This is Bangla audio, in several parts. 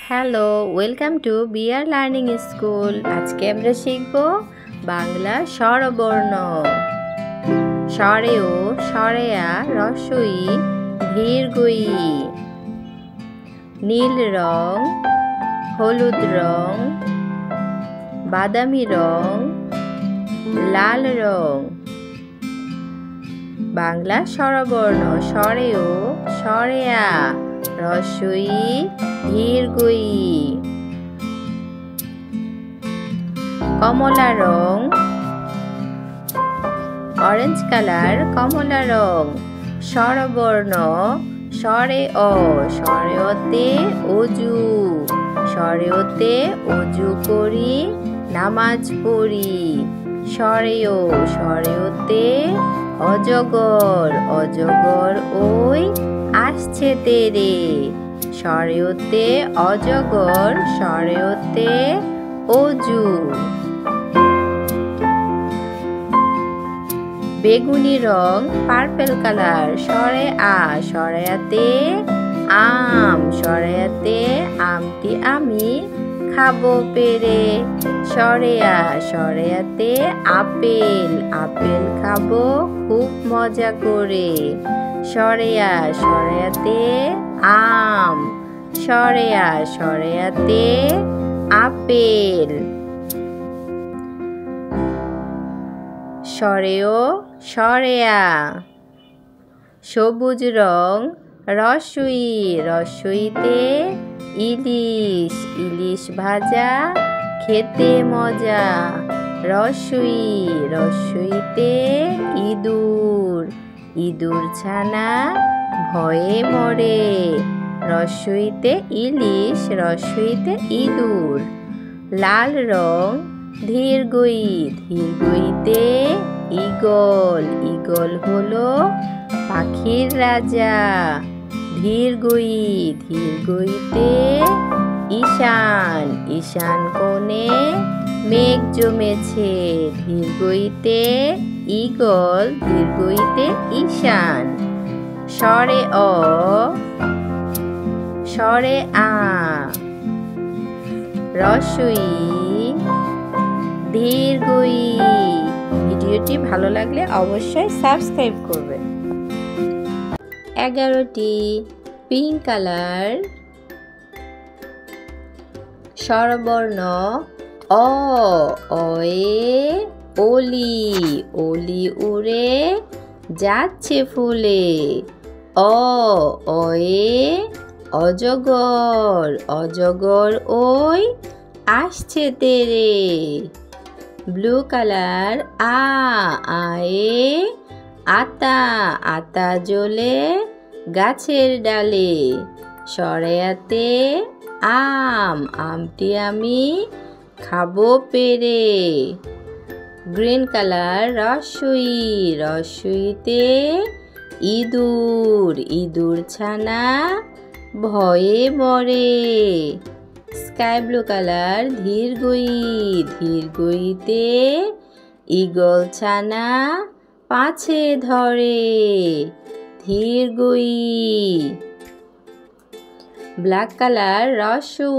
Hello, welcome to BR learning school. আজকে আমরা শিখব বাংলা স্বরবর্ণ। স্বরেও, স্বরেয়া, রস্বই, দীর্ঘই। নীল রং, হলুদ রং, বাদামি রং, লাল রং। বাংলা স্বরবর্ণ স্বরেও, স্বরেয়া, রস্বই, দীর্ঘই। কমলা রং, অরেঞ্জ কালার, কমলা রং। স্বরবর্ণ স্বরে অ, স্বরে অতে অজু, স্বরে অতে অজু করি, নামাজ পড়ি। স্বরে ও, স্বরে অতে অজগর, অজগর ওই আসছে তেরে। স্বরে অতে অজগর, স্বরে অতে অজু। বেগুনি রং, পার্পল কালার। স্বরে আ, স্বরে আতে আম, স্বরে আতে আমটি আমি খাবো পেরে। স্বরে আ, স্বরে আতে আপেল, আপেল খাবো খুব মজা করে। স্বরে আ, স্বরে আতে আম, স্বরে আ, স্বরে আতে আপেল। স্বরেও, স্বরেয়া। সবুজ রং, রস্বই, রস্বইতে ইলিশ, ইলিশ ভাজা খেতে মজা। রস্বই, রস্বইতে ইঁদুর, ইঁদুর ছানা ভয়ে মরে। রস্বইতে ইলিশ, রস্বইতে ইঁদুর। লাল রং, দীর্ঘই, দীর্ঘইতে ঈগল, ঈগল হলো পাখির রাজা। দীর্ঘই, দীর্ঘইতে ঈশান, ঈশান কোণে মেঘ জমেছে। দীর্ঘইতে ঈগল, দীর্ঘইতে ঈশান। স্বরে অ, স্বরে আ, রস্বই, দীর্ঘই। ভিডিওটি ভালো লাগলে অবশ্যই সাবস্ক্রাইব করবেন। 11টি পিঙ্ক কালার। স্বরবর্ণ অ, অয়ে অলি, অলি উড়ে যাচ্ছে ফুলে। অ, অয়ে অজগর, অজগর ওই আসছে তেরে। ব্লু কালার আ, আয়ে আতা, আতা জ্বলে গাছের ডালে। স্বরে আতে আম, আমটি আমি খাবো পেরে। গ্রিন কালার রস্বই, রস্বইতে ইঁদুর, ইঁদুর ছানা ভয়ে মরে। স্কাই ব্লু কালার দীর্ঘই, দীর্ঘইতে ঈগল ছানা পাছে ধরে। দীর্ঘই। ব্ল্যাক কালার রস্যু,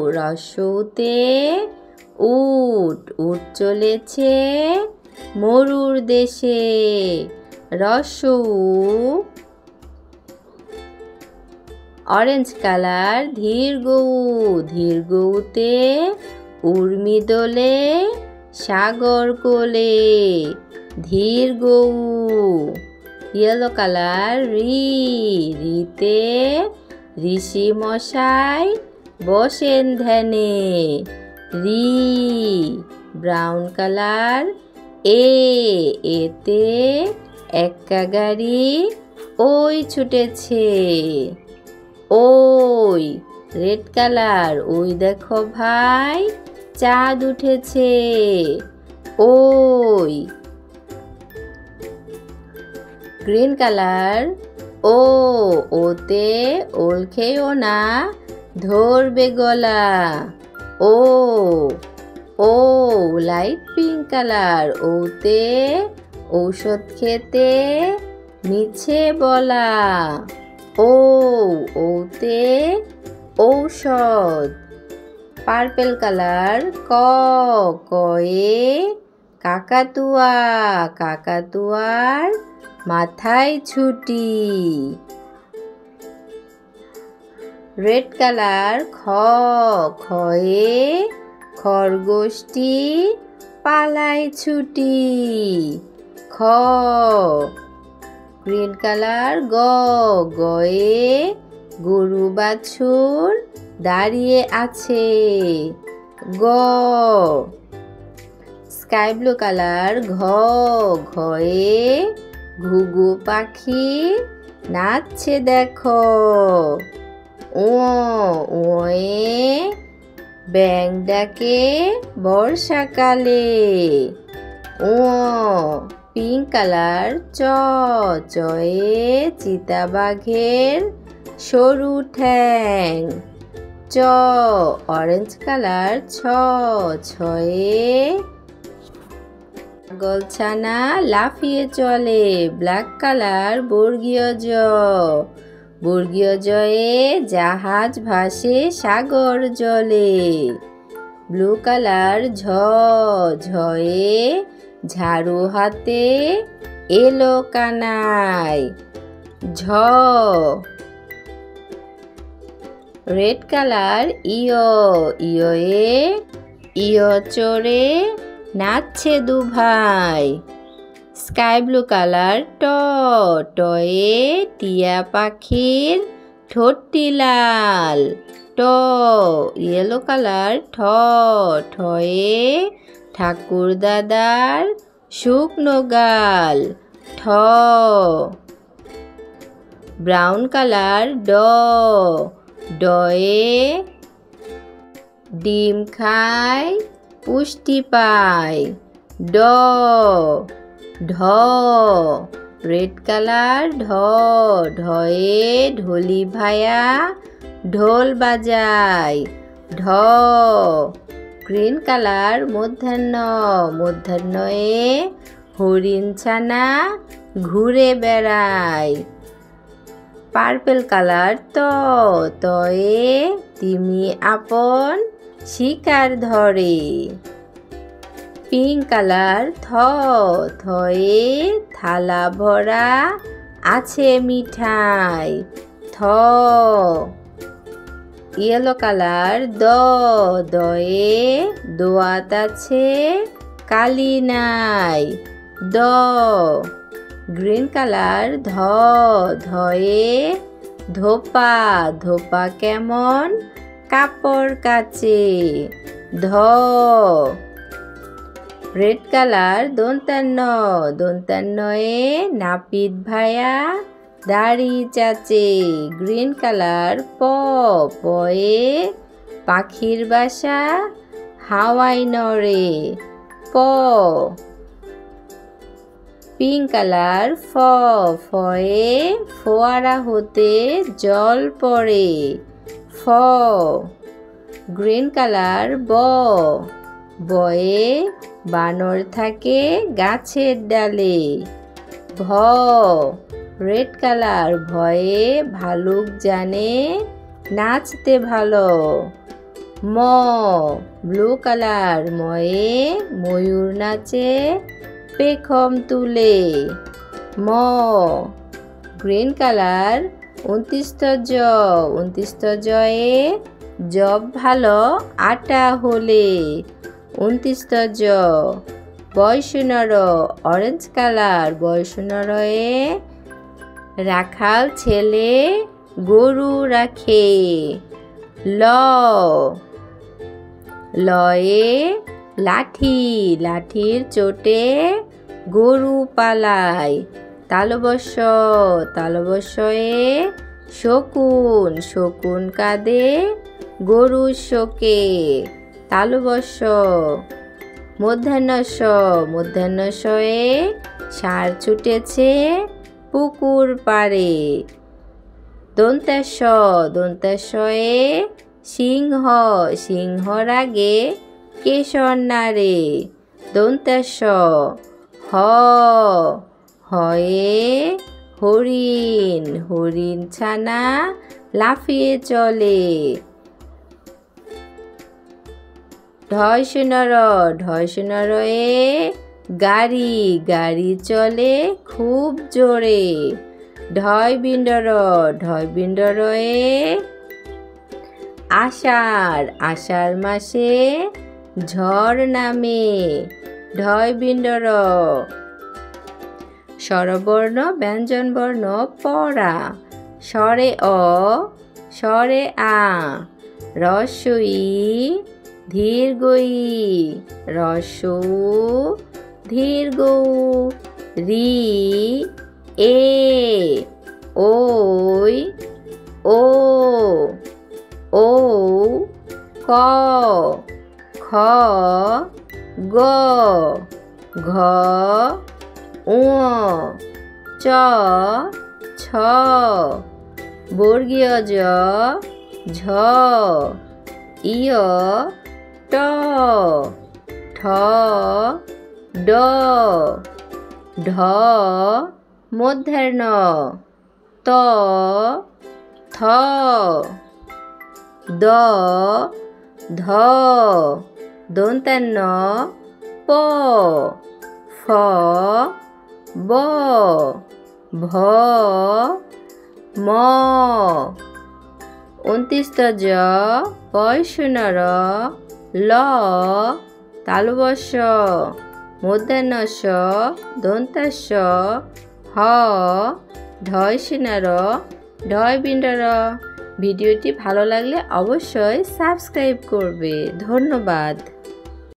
রস্যুতে উট, উট চলেছে মরুর দেশে। রস্যু। অরেঞ্জ কালার দীর্ঘ, দীর্ঘতে উর্মি দোলে সাগর কোলে। দীর্ঘ। ইয়েলো কালার রি, রিতে ঋষি মশাই বসেন ধ্যানে। রি। ব্রাউন কালার এ, এতে এক্কা গাড়ি ওই ছুটেছে। ওই। রেড কালার ওই দেখো ভাই চাঁদ উঠেছে। ওই। গ্রিন কালার ও, ওতে ওল খেও না ধরবে গলা। ও, ও। লাইট পিঙ্ক কালার ওতে ঔষধ খেতে মিছে বলা। ও, ওতে ঔষধ। পার্পেল কালার ক, কয়ে কাকাতুয়া, কাকাতুয়ার মাথায় ছুটি। রেড কালার খ, খয়ে খরগোশটি পালায় ছুটি। খ। গ্রিন কালার গ, গয়ে গরু বাছুর দাঁড়িয়ে আছে। গ। স্কাই ব্লু কালার ঘ, ঘয়ে ঘুঘু পাখি নাচছে দেখো। ও, ওয়ে ব্যাঙ ডাকে বর্ষাকালে। ও। পিঙ্ক কালার চ, চয়ে চিতাবাঘের সরু ঠ্যাং। চ। অরেঞ্জ কালার ছ, ছয়ে ছাগলছানা লাফিয়ে চলে। ব্ল্যাক কালার বর্গীয় জ, বর্গীয় জয়ে জাহাজ ভাসে সাগর জলে। ব্লু কালার ঝ, ঝয়ে ঝাড়ু হাতে এলো কানাই। ঝ। রেড কালার ইয়, ইয়ে ইয় চড়ে নাচছে দুভাই। স্কাই ব্লু কালার ট, টয়ে টিয়া পাখির ঠোঁটটি লাল। ট। ইয়েলো কালার ঠ, ঠয়ে ঠাকুর দাদার শুকনো গাল। ঠ। ব্রাউন কালার ড, ডয়ে ডিম খায় পুষ্টি পায়। ড। ঢ। রেড কালার ঢ, ঢয়ে ঢোলি ভায়া ঢোল বাজায়। ঢ। গ্রিন কালার মধ্যাহ্ন, মধ্যাহ্নয়ে হরিণ ছানা ঘুরে বেড়ায়। পার্পেল কালার ত, তয়ে তিমি আপন শিকার ধরে। পিঙ্ক কালার থ, থয়ে থালা ভরা আছে মিঠাই। থ। ইয়েলো কালার দ, দয়ে দোয়াত আছে কালি নাই। দ। গ্রিন কালার ধ, ধয়ে ধোপা, ধোপা কেমন কাপড় কাচে। ধ। রেড কালার দন্তান্ন, দন্তান্নয়ে নাপিত ভায়া দাড়ি চাচে। গ্রিন কালার প, পয়ে পাখির বাসা হাওয়াই নড়ে। প। পিঙ্ক কালার ফ, ফয়ে ফোয়ারা হতে জল পড়ে। ফ। গ্রিন কালার ব, বয়ে বানর থাকে গাছের ডালে। ভ। রেড কালার ভয়ে ভালুক জানে নাচতে ভালো। ম। ব্লু কালার ময়ে ময়ূর নাচে পেখম তুলে। ম। গ্রিন কালার 29 জ, 29 জয়ে জব ভালো আটা হলে। 29 জ। বয়সুনর অরেঞ্জ কালার, বয়সুনরয়ে রাখাল ছেলে গরু রাখে। ল। লয়ে লাঠি, লাঠির চোটে গরু পালায়। তালবস্য, তালবস্যয়ে শকুন, শকুন কাঁদে গরুর শোকে। তালবস্য। মধ্যাহ্নস্য, মধ্যাহ্নস্যয়ে ষাঁড় ছুটেছে পুকুর পাড়ে। দন্তাস্য, দন্তাস্যয়ে সিংহ, সিংহর আগে কেশর নাড়ে। দন্তাস্য। হ, হয়ে হরিণ, হরিণ ছানা লাফিয়ে চলে। ঢয় শূন্য এ গাড়ি, গাড়ি চলে খুব জোরে। ঢয় বিন্দ এ আষাঢ়, আষাঢ় মাসে ঝড় নামে। ঢয় বিন্দ র। স্বরবর্ণ ব্যঞ্জনবর্ণ পড়া। স্বরে অ, স্বরে আ, হ্রস্ব ই, দীর্ঘ ই, হ্রস্ব উ, দীর্ঘ উ, রি, এ, ওই, ও, ও, ক, খ, গ, ঘ, ঙ, চ, ছ, বর্গীয় জ, ঝ, ইয়, ট, ঠ, ড, ঢ, মূর্ধন্য ত, থ, দ, ধ, দন্তান্ন প, ফ, ব, ভ, ম, ২৯ জ, পয়শূন্য র, ল, তালবস্য, মূর্ধন্য স, দন্তাস্য, হ, ঢয় শূন্য র, ঢয় বিন্দ র। ভিডিওটি ভালো লাগলে অবশ্যই সাবস্ক্রাইব করবে। ধন্যবাদ।